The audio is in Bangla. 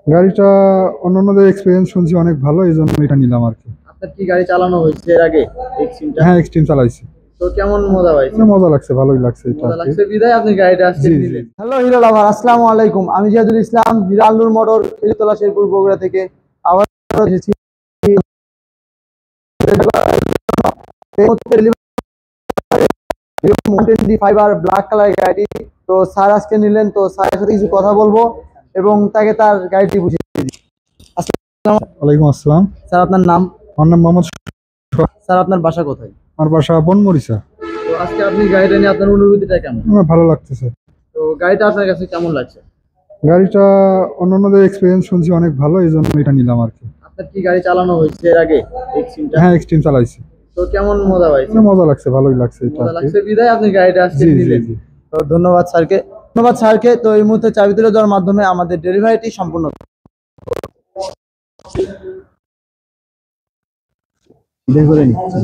গাড়িটা অন্যান্যদের এক্সপিরিয়েন্স শুনছি অনেক ভালো, এই জন্য এটা নিলাম আর কি। আপনার কি গাড়ি চালানো হয়েছে এর আগে এক্সট্রিমটা? হ্যাঁ, এক্সট্রিম চালাইছি। তো কেমন মজা পাইছে? মানে মজা লাগছে, ভালোই লাগছে এটা মজা আর কি। লাগছে বিদায় আপনি গাড়িটা আজকে জি জি। নিলেন। হ্যালো হিরো লাভার, আসসালামু আলাইকুম। আমি জিয়াদুল ইসলাম, হিরো আলনুর মোটর, ফেরিতলা শেরপুর বগুড়া থেকে আবার এসেছি। এই মুহূর্তে mountain D fibre black colour গাড়ি। তো স্যার আজকে নিলেন, তো স্যারের সাথে কিছু কথা বলবো এবং তাকে তার গাড়িটি বুঝিয়ে দিই। আসসালামু ওয়ালাইকুম আসসালাম। স্যার, আপনার নাম? আমার নাম মোহাম্মদ স্যার, আপনার বাসা কোথায়? আমার বাসা বনমরিচা। তো আজকে আপনি গাড়িটা নিয়ে আপনার অনুভূতিটা কেমন? আমার ভালো লাগতেছে। তো গাড়িটা আপনার কাছে কেমন লাগছে? গাড়িটা অন্যান্যদের এক্সপিরিয়েন্স শুনছি অনেক ভালো, এই জন্য এটা নিলাম আর কি। আপনার কি গাড়ি চালানো হয়েছে এর আগে এক্সট্রিমটা? হ্যাঁ, এক্সট্রিম চালাইছি। তো কেমন মজা পাইছে? মানে মজা লাগছে, ভালোই লাগছে এটা মজা আর কি। লাগছে বিদায় আপনি গাড়িটা আজকে জি জি নিলেন। জি। তো ধন্যবাদ স্যারকে। তো এই মুহূর্তে চাবি তুলে দেওয়ার মাধ্যমে আমাদের ডেলিভারিটি সম্পূর্ণ। বের করে নিচ্ছি।